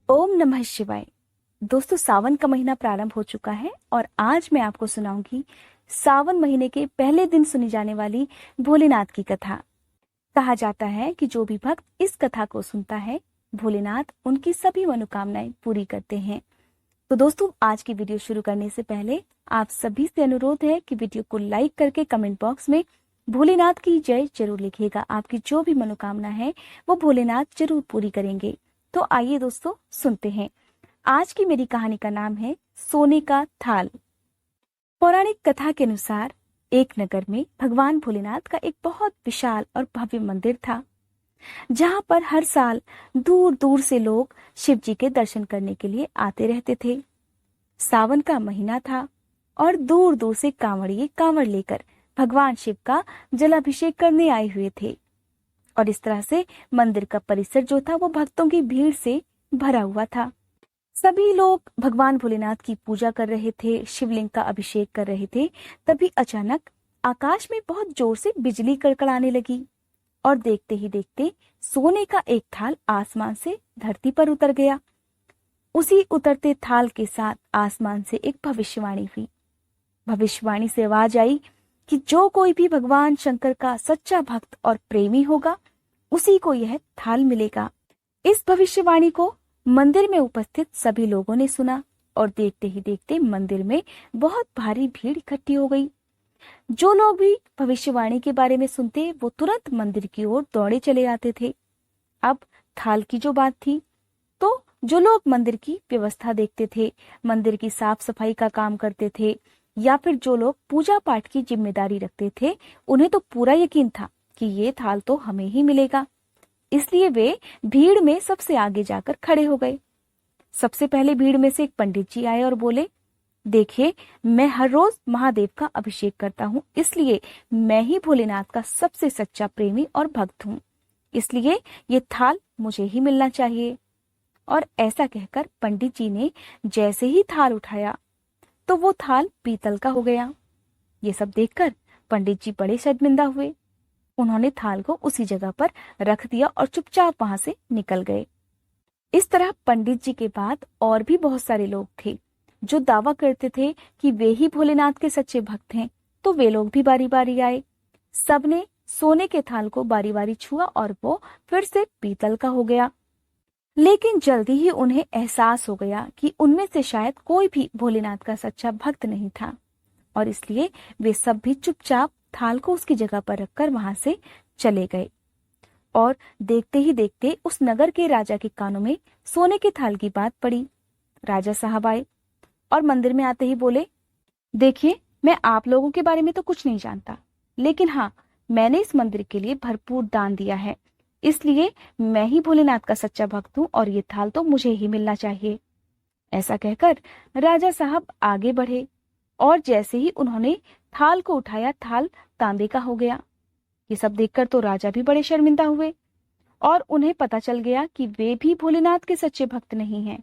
ओम नमः शिवाय। दोस्तों, सावन का महीना प्रारंभ हो चुका है और आज मैं आपको सुनाऊंगी सावन महीने के पहले दिन सुनी जाने वाली भोलेनाथ की कथा। कहा जाता है कि जो भी भक्त इस कथा को सुनता है, भोलेनाथ उनकी सभी मनोकामनाएं पूरी करते हैं। तो दोस्तों, आज की वीडियो शुरू करने से पहले आप सभी से अनुरोध है कि वीडियो को लाइक करके कमेंट बॉक्स में भोलेनाथ की जय जरूर लिखिएगा। आपकी जो भी मनोकामना है वो भोलेनाथ जरूर पूरी करेंगे। तो आइए दोस्तों, सुनते हैं। आज की मेरी कहानी का नाम है सोने का थाल। पौराणिक कथा के अनुसार एक नगर में भगवान भोलेनाथ का एक बहुत विशाल और भव्य मंदिर था, जहां पर हर साल दूर दूर से लोग शिव जी के दर्शन करने के लिए आते रहते थे। सावन का महीना था और दूर दूर से कांवड़िए कांवड़ लेकर भगवान शिव का जलाभिषेक करने आए हुए थे। और इस तरह से मंदिर का परिसर जो था वो भक्तों की भीड़ से भरा हुआ था। सभी लोग भगवान भोलेनाथ की पूजा कर रहे थे, शिवलिंग का अभिषेक कर रहे थे। तभी अचानक आकाश में बहुत जोर से बिजली कड़कड़ाने लगी और देखते ही देखते सोने का एक थाल आसमान से धरती पर उतर गया। उसी उतरते थाल के साथ आसमान से एक भविष्यवाणी हुई। भविष्यवाणी से आवाज आई कि जो कोई भी भगवान शंकर का सच्चा भक्त और प्रेमी होगा, उसी को यह थाल मिलेगा। इस भविष्यवाणी को मंदिर में उपस्थित सभी लोगों ने सुना और देखते ही देखते मंदिर में बहुत भारी भीड़ इकट्ठी हो गई। जो लोग भी भविष्यवाणी के बारे में सुनते, वो तुरंत मंदिर की ओर दौड़े चले आते थे। अब थाल की जो बात थी, तो जो लोग मंदिर की व्यवस्था देखते थे, मंदिर की साफ सफाई का काम करते थे, या फिर जो लोग पूजा पाठ की जिम्मेदारी रखते थे, उन्हें तो पूरा यकीन था कि ये थाल तो हमें ही मिलेगा। इसलिए वे भीड़ में सबसे आगे जाकर खड़े हो गए। सबसे पहले भीड़ में से एक पंडित जी आए और बोले, देखिए, मैं हर रोज महादेव का अभिषेक करता हूँ, इसलिए मैं ही भोलेनाथ का सबसे सच्चा प्रेमी और भक्त हूँ, इसलिए ये थाल मुझे ही मिलना चाहिए। और ऐसा कहकर पंडित जी ने जैसे ही थाल उठाया तो वो थाल पीतल का हो गया। ये सब देखकर पंडित जी बड़े शर्मिंदा हुए। उन्होंने थाल को उसी जगह पर रख दिया और चुपचाप वहां से निकल गए। इस तरह पंडित जी के बाद और भी बहुत सारे लोग थे जो दावा करते थे कि वे ही भोलेनाथ के सच्चे भक्त हैं। तो वे लोग भी बारी बारी आए। सबने सोने के थाल को बारी बारी छुआ और वो फिर से पीतल का हो गया। लेकिन जल्दी ही उन्हें एहसास हो गया कि उनमें से शायद कोई भी भोलेनाथ का सच्चा भक्त नहीं था, और इसलिए वे सब भी चुपचाप थाल को उसकी जगह पर रखकर वहां से चले गए। और देखते ही देखते उस नगर के राजा के कानों में सोने के थाल की बात पड़ी। राजा साहब आए और मंदिर में आते ही बोले, देखिए, मैं आप लोगों के बारे में तो कुछ नहीं जानता, लेकिन हाँ, मैंने इस मंदिर के लिए भरपूर दान दिया है, इसलिए मैं ही भोलेनाथ का सच्चा भक्त हूँ और ये थाल तो मुझे ही मिलना चाहिए। ऐसा कहकर राजा साहब आगे बढ़े और जैसे ही उन्होंने थाल को उठाया, थाल तांबे का हो गया। ये सब देखकर तो राजा भी बड़े शर्मिंदा हुए और उन्हें पता चल गया कि वे भी भोलेनाथ के सच्चे भक्त नहीं हैं।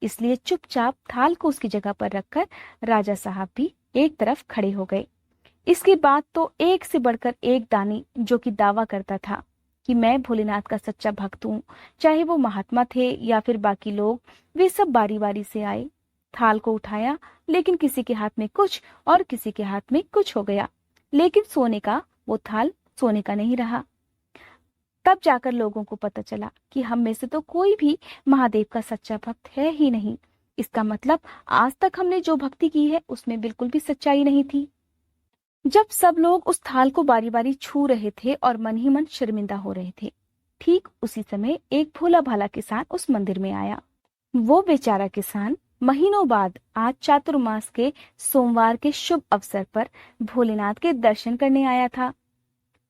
इसलिए चुपचाप थाल को उसकी जगह पर रखकर राजा साहब भी एक तरफ खड़े हो गए। इसके बाद तो एक से बढ़कर एक दानी जो कि दावा करता था कि मैं भोलेनाथ का सच्चा भक्त हूँ, चाहे वो महात्मा थे या फिर बाकी लोग, वे सब बारी बारी से आए। थाल को उठाया, लेकिन किसी के हाथ में कुछ और किसी के हाथ में कुछ हो गया, लेकिन सोने का वो थाल सोने का नहीं रहा। तब जाकर लोगों को पता चला कि हम में से तो कोई भी महादेव का सच्चा भक्त है ही नहीं। इसका मतलब आज तक हमने जो भक्ति की है उसमें बिल्कुल भी सच्चाई नहीं थी। जब सब लोग उस थाल को बारी बारी छू रहे थे और मन ही मन शर्मिंदा हो रहे थे, ठीक उसी समय एक भोला भाला किसान उस मंदिर में आया। वो बेचारा किसान महीनों बाद आज चातुर्मास के सोमवार के शुभ अवसर पर भोलेनाथ के दर्शन करने आया था।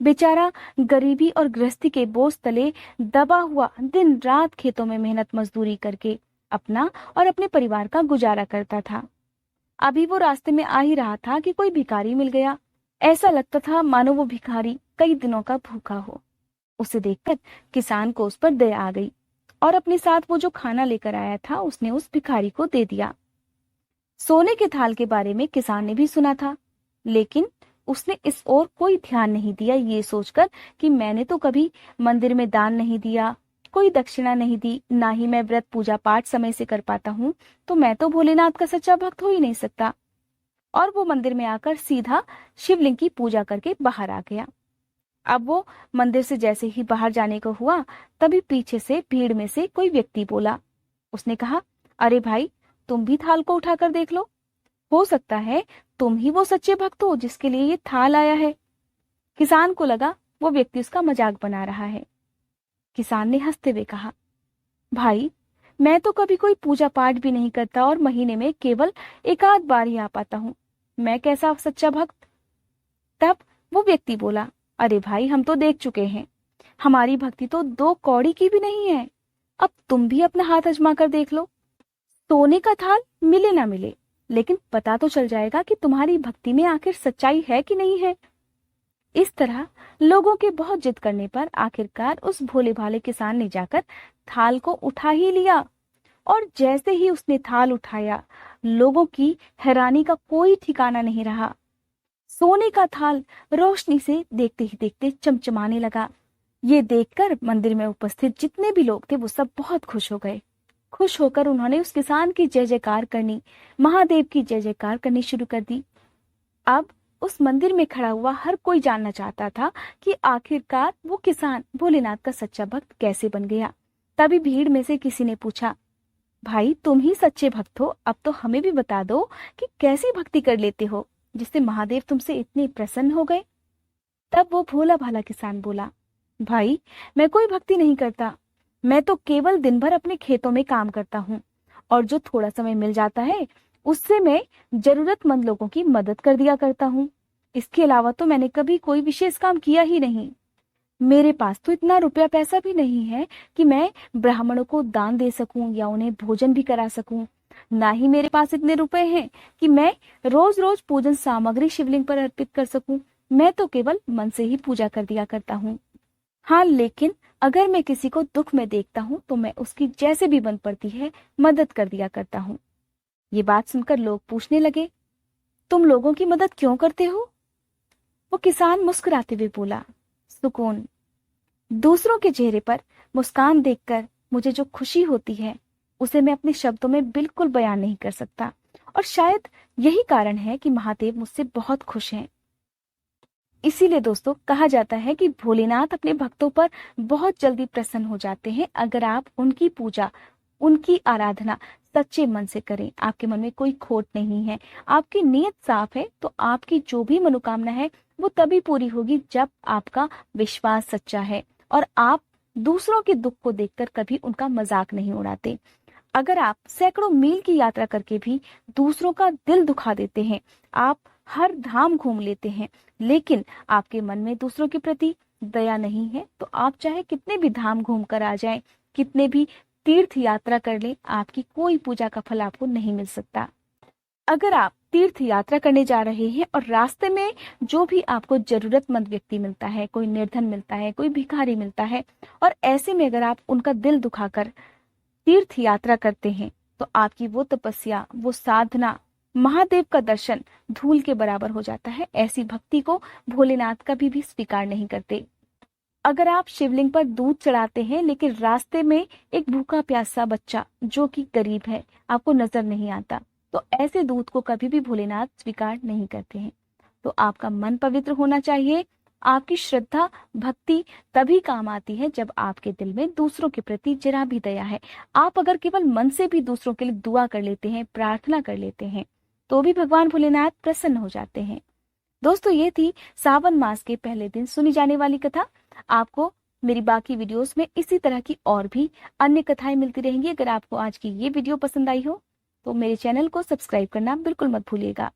बेचारा गरीबी और गृहस्थी के बोझ तले दबा हुआ दिन रात खेतों में मेहनत मजदूरी करके अपना और अपने परिवार का गुजारा करता था। अभी वो रास्ते में आ ही रहा था कि कोई भिखारी मिल गया। ऐसा लगता था मानो वो भिखारी कई दिनों का भूखा हो। उसे देखकर किसान को उस पर दया आ गई और अपने साथ वो जो खाना लेकर आया था उसने उस भिखारी को दे दिया। सोने के थाल के बारे में किसान ने भी सुना था, लेकिन उसने इस ओर कोई ध्यान नहीं दिया, ये सोचकर कि मैंने तो कभी मंदिर में दान नहीं दिया कोई दक्षिणा नहीं दी, ना ही मैं व्रत पूजा पाठ समय से कर पाता हूँ, तो मैं तो भोलेनाथ का सच्चा भक्त हो ही नहीं सकता। और वो मंदिर में आकर सीधा शिवलिंग की पूजा करके बाहर आ गया। अब वो मंदिर से जैसे ही बाहर जाने को हुआ, तभी पीछे से भीड़ में से कोई व्यक्ति बोला। उसने कहा, अरे भाई, तुम भी थाल को उठाकर देख लो, हो सकता है तुम ही वो सच्चे भक्त हो जिसके लिए ये थाल आया है। किसान को लगा वो व्यक्ति उसका मजाक बना रहा है। किसान ने हंसते हुए कहा, भाई, मैं तो कभी कोई पूजा पाठ भी नहीं करता और महीने में केवल एक आध बार ही आ पाता हूँ, मैं कैसा सच्चा भक्त। तब वो व्यक्ति बोला, अरे भाई, हम तो देख चुके हैं, हमारी भक्ति तो 2 कौड़ी की भी नहीं है। अब तुम भी अपना हाथ आजमा कर देख लो। सोने का थाल मिले ना मिले, लेकिन पता तो चल जाएगा कि तुम्हारी भक्ति में आखिर सच्चाई है कि नहीं है। इस तरह लोगों के बहुत जिद करने पर आखिरकार उस भोले भाले किसान ने जाकर थाल को उठा ही लिया। और जैसे ही उसने थाल उठाया, लोगों की हैरानी का कोई ठिकाना नहीं रहा। सोने का थाल रोशनी से देखते ही देखते चमचमाने लगा। ये देखकर मंदिर में उपस्थित जितने भी लोग थे वो सब बहुत खुश हो गए। खुश होकर उन्होंने उस किसान की जय जयकार करनी, महादेव की जय जयकार करनी शुरू कर दी। अब उस मंदिर में खड़ा हुआ हर कोई जानना चाहता था कि आखिरकार वो किसान भोलेनाथ का सच्चा भक्त कैसे बन गया। तभी भीड़ में से किसी ने पूछा, भाई, तुम ही सच्चे भक्त हो, अब तो हमें भी बता दो कि कैसी भक्ति कर लेते हो जिससे महादेव तुमसे इतने प्रसन्न हो गए। तब वो भोला भाला किसान बोला, भाई, मैं कोई भक्ति नहीं करता, मैं तो केवल दिन भर अपने खेतों में काम करता हूँ, और जो थोड़ा समय मिल जाता है उससे मैं जरूरतमंद लोगों की मदद कर दिया करता हूँ। इसके अलावा तो मैंने कभी कोई विशेष काम किया ही नहीं। मेरे पास तो इतना रुपया पैसा भी नहीं है कि मैं ब्राह्मणों को दान दे सकूं या उन्हें भोजन भी करा सकूं। ना ही मेरे पास इतने रुपए हैं कि मैं रोज रोज पूजन सामग्री शिवलिंग पर अर्पित कर सकूं। मैं तो केवल मन से ही पूजा कर दिया करता हूँ। हाँ, लेकिन अगर मैं किसी को दुख में देखता हूँ तो मैं उसकी जैसे भी बन पड़ती है मदद कर दिया करता हूँ। ये बात सुनकर लोग पूछने लगे, तुम लोगों की मदद क्यों करते हो? वो किसान मुस्कुराते हुए बोला, सुकून। दूसरों के चेहरे पर मुस्कान देखकर मुझे जो खुशी होती है उसे मैं अपने शब्दों में बिल्कुल बयान नहीं कर सकता, और शायद यही कारण है कि महादेव मुझसे बहुत खुश हैं। इसीलिए दोस्तों, कहा जाता है कि भोलेनाथ अपने भक्तों पर बहुत जल्दी प्रसन्न हो जाते हैं अगर आप उनकी पूजा, उनकी आराधना सच्चे मन से करें। आपके मन में कोई खोट नहीं है, आपकी नीयत साफ है, तो आपकी जो भी मनोकामना है वो तभी पूरी होगी जब आपका विश्वास सच्चा है और आप दूसरों के दुख को देखकर कभी उनका मजाक नहीं उड़ाते। अगर आप सैकड़ों मील की यात्रा करके भी दूसरों का दिल दुखा देते हैं, आप हर धाम घूम लेते हैं, लेकिन आपके मन में दूसरों के प्रति दया नहीं है, तो आप चाहे कितने भी धाम घूम कर आ जाएं, कितने भी तीर्थ यात्रा कर लें, आपकी कोई पूजा का फल आपको नहीं मिल सकता। अगर आप तीर्थ यात्रा करने जा रहे हैं और रास्ते में जो भी आपको जरूरतमंद व्यक्ति मिलता है, कोई निर्धन मिलता है, कोई भिखारी मिलता है, और ऐसे में अगर आप उनका दिल दुखाकर तीर्थ यात्रा करते हैं, तो आपकी वो तपस्या, वो साधना, महादेव का दर्शन धूल के बराबर हो जाता है। ऐसी भक्ति को भोलेनाथ कभी भी स्वीकार नहीं करते। अगर आप शिवलिंग पर दूध चढ़ाते हैं लेकिन रास्ते में एक भूखा प्यासा बच्चा जो कि गरीब है आपको नजर नहीं आता, तो ऐसे दूध को कभी भी भोलेनाथ स्वीकार नहीं करते हैं। तो आपका मन पवित्र होना चाहिए। आपकी श्रद्धा भक्ति तभी काम आती है जब आपके दिल में दूसरों के प्रति जरा भी दया है। आप अगर केवल मन से भी दूसरों के लिए दुआ कर लेते हैं, प्रार्थना कर लेते हैं, तो भी भगवान भोलेनाथ प्रसन्न हो जाते हैं। दोस्तों, ये थी सावन मास के पहले दिन सुनी जाने वाली कथा। आपको मेरी बाकी वीडियोस में इसी तरह की और भी अन्य कथाएं मिलती रहेंगी। अगर आपको आज की ये वीडियो पसंद आई हो तो मेरे चैनल को सब्सक्राइब करना बिल्कुल मत भूलिएगा।